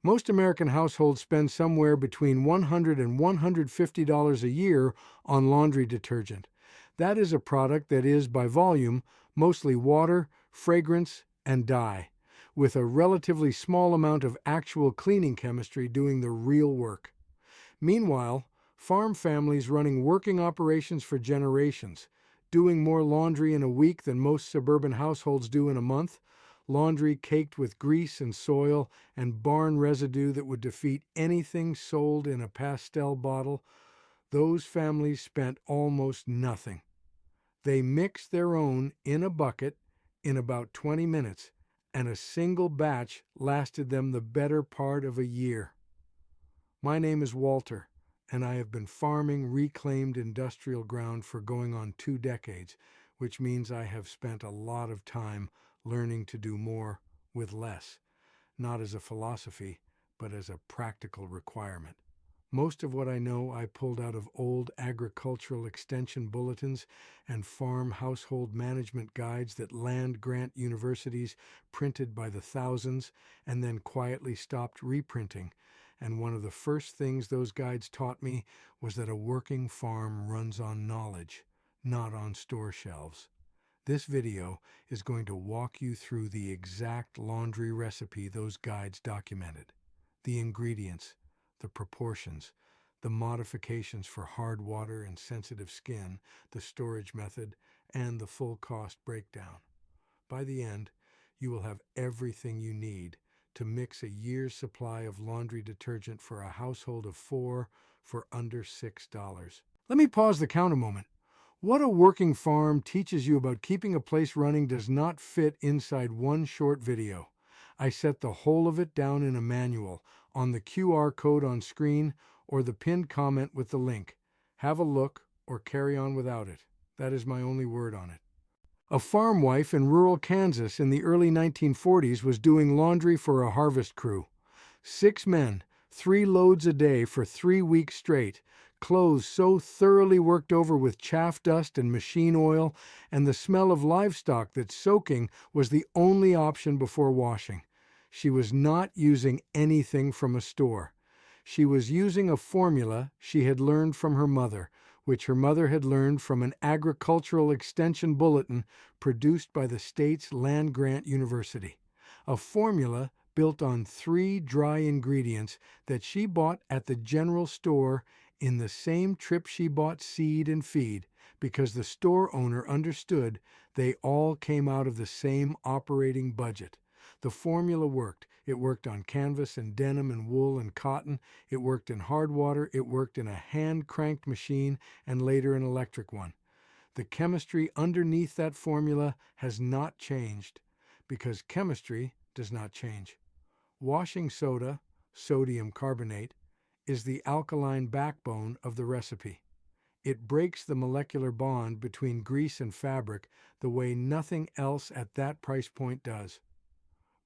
Most American households spend somewhere between $100 and $150 a year on laundry detergent. That is a product that is, by volume, mostly water, fragrance, and dye, with a relatively small amount of actual cleaning chemistry doing the real work. Meanwhile, farm families running working operations for generations, doing more laundry in a week than most suburban households do in a month, laundry caked with grease and soil and barn residue that would defeat anything sold in a pastel bottle, those families spent almost nothing. They mixed their own in a bucket in about 20 minutes, and a single batch lasted them the better part of a year. My name is Walter, and I have been farming reclaimed industrial ground for going on 2 decades, which means I have spent a lot of time learning to do more with less, not as a philosophy, but as a practical requirement. Most of what I know I pulled out of old agricultural extension bulletins and farm household management guides that land-grant universities printed by the thousands and then quietly stopped reprinting. And one of the first things those guides taught me was that a working farm runs on knowledge, not on store shelves. This video is going to walk you through the exact laundry recipe those guides documented, the ingredients, the proportions, the modifications for hard water and sensitive skin, the storage method, and the full cost breakdown. By the end, you will have everything you need to mix a year's supply of laundry detergent for a household of 4 for under $6. Let me pause the count a moment. What a working farm teaches you about keeping a place running does not fit inside one short video. I set the whole of it down in a manual, on the QR code on screen, or the pinned comment with the link. Have a look, or carry on without it. That is my only word on it. A farm wife in rural Kansas in the early 1940s was doing laundry for a harvest crew. 6 men, 3 loads a day for 3 weeks straight, clothes so thoroughly worked over with chaff dust and machine oil, and the smell of livestock that soaking was the only option before washing. She was not using anything from a store. She was using a formula she had learned from her mother, which her mother had learned from an agricultural extension bulletin produced by the state's land-grant university. A formula built on 3 dry ingredients that she bought at the general store in the same trip she bought seed and feed, because the store owner understood they all came out of the same operating budget. The formula worked. It worked on canvas and denim and wool and cotton. It worked in hard water. It worked in a hand-cranked machine and later an electric one. The chemistry underneath that formula has not changed, because chemistry does not change. Washing soda, sodium carbonate, is the alkaline backbone of the recipe. It breaks the molecular bond between grease and fabric the way nothing else at that price point does.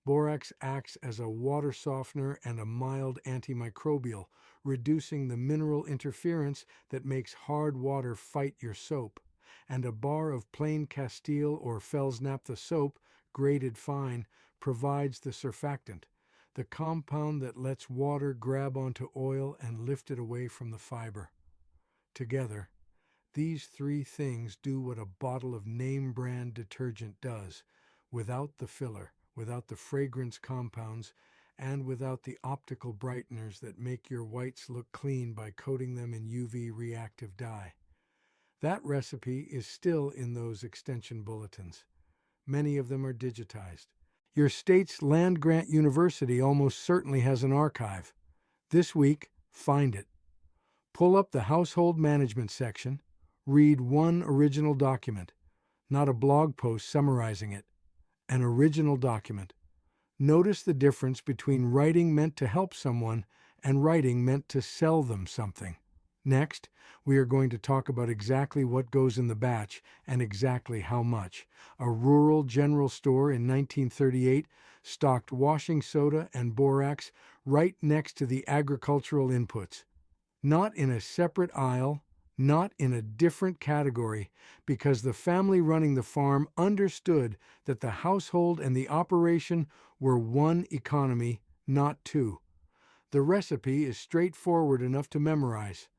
Borax acts as a water softener and a mild antimicrobial, reducing the mineral interference that makes hard water fight your soap. And a bar of plain Castile or Fels naphtha soap, grated fine, provides the surfactant, the compound that lets water grab onto oil and lift it away from the fiber. Together, these 3 things do what a bottle of name-brand detergent does, without the filler, without the fragrance compounds, and without the optical brighteners that make your whites look clean by coating them in UV reactive dye. That recipe is still in those extension bulletins. Many of them are digitized. Your state's land-grant university almost certainly has an archive. This week, find it. Pull up the household management section. Read one original document, not a blog post summarizing it. An original document. Notice the difference between writing meant to help someone and writing meant to sell them something. Next, we are going to talk about exactly what goes in the batch and exactly how much. A rural general store in 1938 stocked washing soda and borax right next to the agricultural inputs. Not in a separate aisle, not in a different category, because the family running the farm understood that the household and the operation were one economy, not 2. The recipe is straightforward enough to memorize.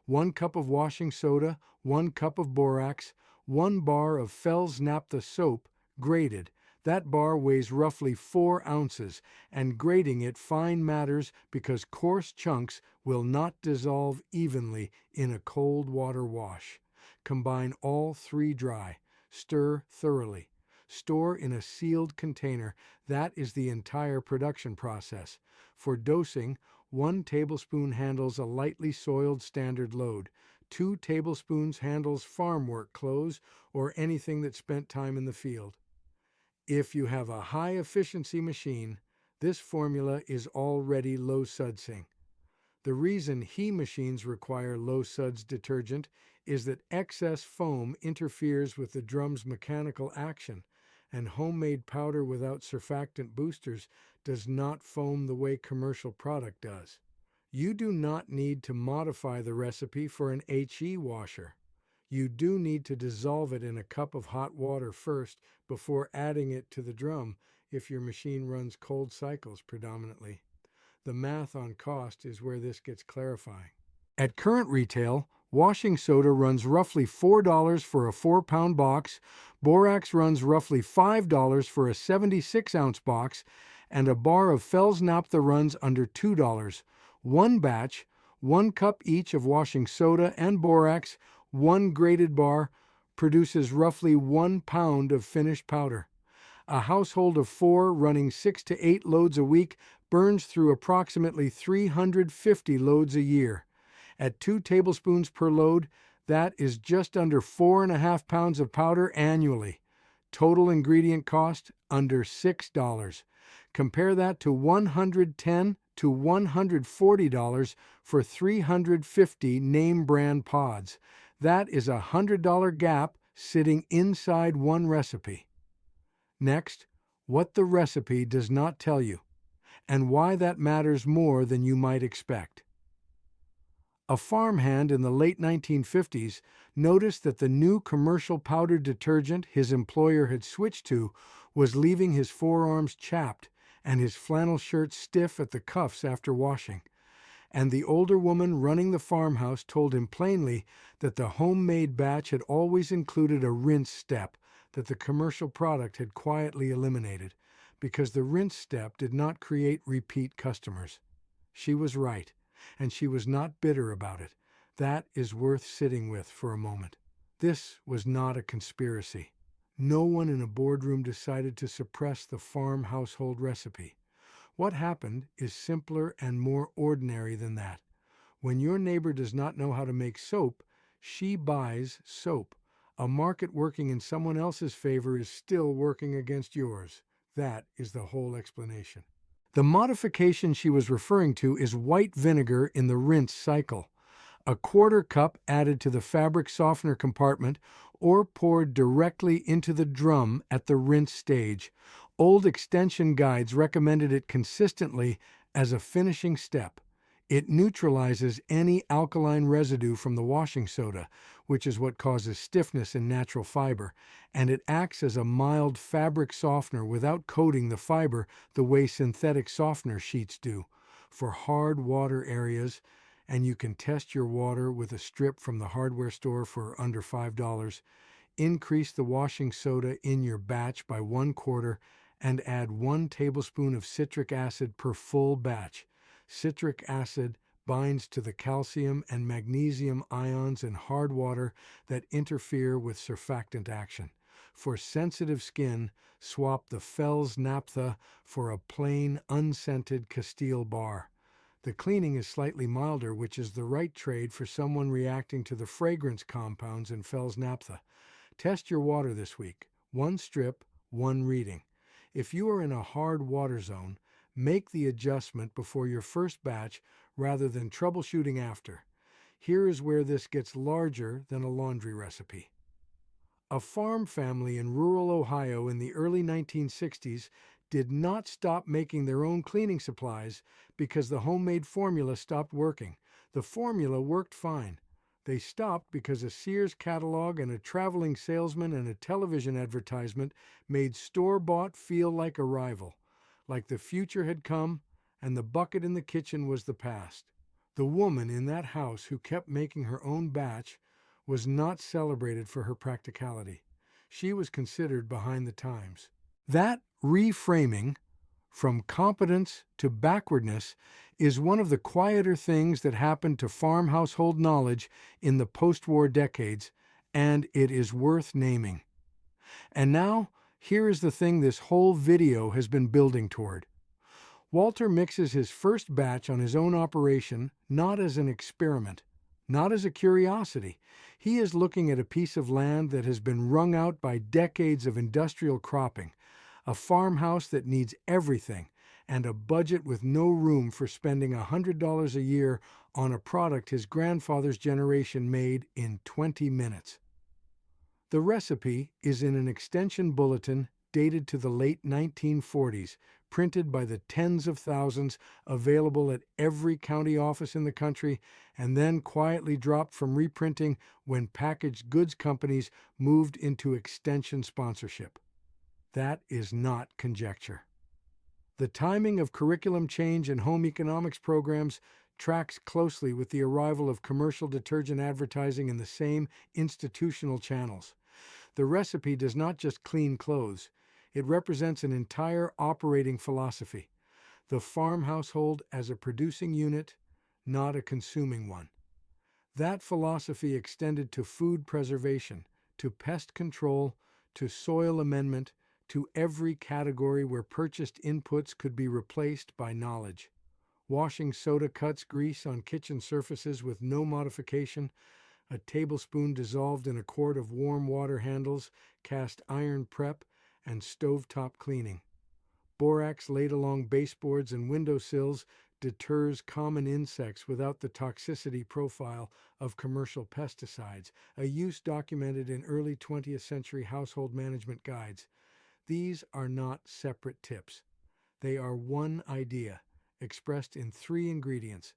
1 cup of washing soda, 1 cup of borax, 1 bar of Fels naphtha soap, grated. That bar weighs roughly 4 ounces, and grating it fine matters because coarse chunks will not dissolve evenly in a cold water wash. Combine all 3 dry. Stir thoroughly. Store in a sealed container. That is the entire production process. For dosing, 1 tablespoon handles a lightly soiled standard load. 2 tablespoons handles farm work clothes or anything that spent time in the field. If you have a high-efficiency machine, this formula is already low sudsing. The reason he machines require low suds detergent is that excess foam interferes with the drum's mechanical action, and homemade powder without surfactant boosters does not foam the way commercial product does. You do not need to modify the recipe for an HE washer. You do need to dissolve it in a cup of hot water first before adding it to the drum if your machine runs cold cycles predominantly. The math on cost is where this gets clarifying. At current retail, washing soda runs roughly $4 for a 4-pound box, borax runs roughly $5 for a 76-ounce box, and a bar of Fels naphtha runs under $2. One batch, 1 cup each of washing soda and borax, 1 grated bar, produces roughly 1 pound of finished powder. A household of 4 running 6 to 8 loads a week burns through approximately 350 loads a year. At 2 tablespoons per load, that is just under 4.5 pounds of powder annually. Total ingredient cost, under $6. Compare that to $110 to $140 for 350 name brand pods. That is a $100 gap sitting inside one recipe. Next, what the recipe does not tell you, and why that matters more than you might expect. A farmhand in the late 1950s noticed that the new commercial powder detergent his employer had switched to was leaving his forearms chapped and his flannel shirt stiff at the cuffs after washing. And the older woman running the farmhouse told him plainly that the homemade batch had always included a rinse step that the commercial product had quietly eliminated, because the rinse step did not create repeat customers. She was right, and she was not bitter about it. That is worth sitting with for a moment. This was not a conspiracy. No one in a boardroom decided to suppress the farm household recipe. What happened is simpler and more ordinary than that. When your neighbor does not know how to make soap, she buys soap. A market working in someone else's favor is still working against yours. That is the whole explanation. The modification she was referring to is white vinegar in the rinse cycle. A 1/4 cup added to the fabric softener compartment or poured directly into the drum at the rinse stage. Old extension guides recommended it consistently as a finishing step. It neutralizes any alkaline residue from the washing soda, which is what causes stiffness in natural fiber, and it acts as a mild fabric softener without coating the fiber the way synthetic softener sheets do. For hard water areas, and you can test your water with a strip from the hardware store for under $5, increase the washing soda in your batch by 1/4 and add 1 tablespoon of citric acid per full batch. Citric acid binds to the calcium and magnesium ions in hard water that interfere with surfactant action. For sensitive skin, swap the Fels naphtha for a plain, unscented Castile bar. The cleaning is slightly milder, which is the right trade for someone reacting to the fragrance compounds in Fels naphtha. Test your water this week. 1 strip, 1 reading. If you are in a hard water zone, make the adjustment before your first batch rather than troubleshooting after. Here is where this gets larger than a laundry recipe. A farm family in rural Ohio in the early 1960s did not stop making their own cleaning supplies because the homemade formula stopped working. The formula worked fine. They stopped because a Sears catalog and a traveling salesman and a television advertisement made store-bought feel like a rival, like the future had come and the bucket in the kitchen was the past. The woman in that house who kept making her own batch was not celebrated for her practicality. She was considered behind the times. That reframing from competence to backwardness is one of the quieter things that happened to farm household knowledge in the post-war decades, and it is worth naming. And now, here is the thing this whole video has been building toward. Walter mixes his first batch on his own operation not as an experiment, not as a curiosity. He is looking at a piece of land that has been wrung out by decades of industrial cropping, a farmhouse that needs everything, and a budget with no room for spending $100 a year on a product his grandfather's generation made in 20 minutes. The recipe is in an extension bulletin dated to the late 1940s, printed by the tens of thousands available at every county office in the country, and then quietly dropped from reprinting when packaged goods companies moved into extension sponsorship. That is not conjecture. The timing of curriculum change in home economics programs tracks closely with the arrival of commercial detergent advertising in the same institutional channels. The recipe does not just clean clothes. It represents an entire operating philosophy. The farm household as a producing unit, not a consuming one. That philosophy extended to food preservation, to pest control, to soil amendment, to every category where purchased inputs could be replaced by knowledge. Washing soda cuts grease on kitchen surfaces with no modification. A tablespoon dissolved in a quart of warm water handles cast iron prep and stovetop cleaning. Borax laid along baseboards and windowsills deters common insects without the toxicity profile of commercial pesticides, a use documented in early 20th century household management guides. These are not separate tips. They are one idea, expressed in 3 ingredients.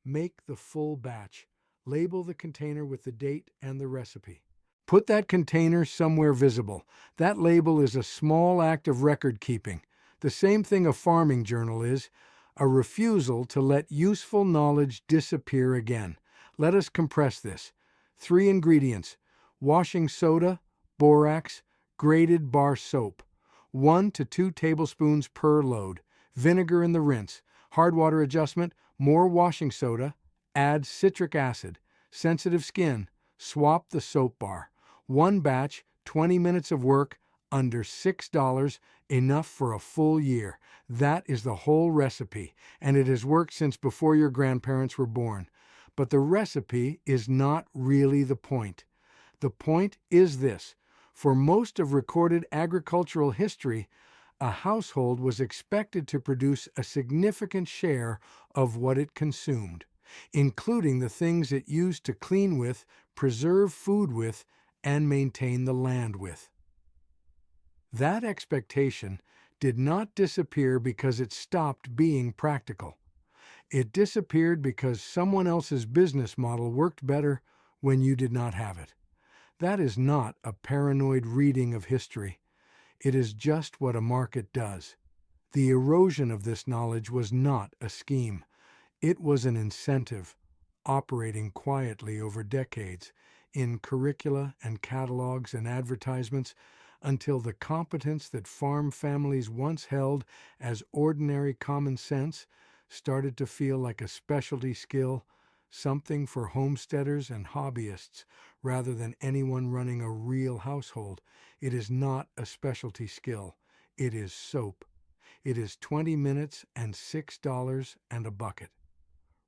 Make the full batch. Label the container with the date and the recipe. Put that container somewhere visible. That label is a small act of record keeping. The same thing a farming journal is, a refusal to let useful knowledge disappear again. Let us compress this. 3 ingredients: washing soda, borax, grated bar soap. 1 to 2 tablespoons per load. Vinegar in the rinse. Hard water adjustment, more washing soda. Add citric acid. Sensitive skin, swap the soap bar. 1 batch, 20 minutes of work, under $6, enough for a full year. That is the whole recipe, and it has worked since before your grandparents were born. But the recipe is not really the point. The point is this: for most of recorded agricultural history, a household was expected to produce a significant share of what it consumed, including the things it used to clean with, preserve food with, and maintain the land with. That expectation did not disappear because it stopped being practical. It disappeared because someone else's business model worked better when you did not have it. That is not a paranoid reading of history. It is just what a market does. The erosion of this knowledge was not a scheme. It was an incentive, operating quietly over decades in curricula and catalogs and advertisements until the competence that farm families once held as ordinary common sense started to feel like a specialty skill, something for homesteaders and hobbyists rather than anyone running a real household. It is not a specialty skill. It is soap. It is 20 minutes and $6 and a bucket.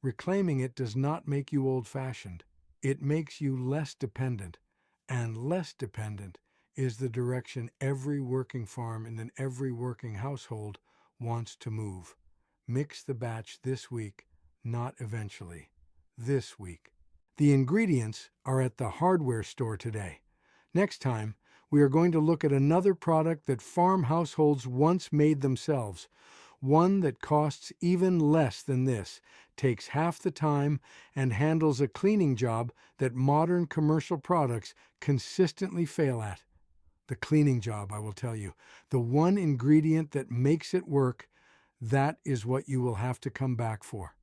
Reclaiming it does not make you old-fashioned. It makes you less dependent, and less dependent is the direction every working farm and every working household wants to move. Mix the batch this week, not eventually. This week. The ingredients are at the hardware store today. Next time, we are going to look at another product that farm households once made themselves, one that costs even less than this, takes half the time, and handles a cleaning job that modern commercial products consistently fail at. The cleaning job, I will tell you, the one ingredient that makes it work, that is what you will have to come back for.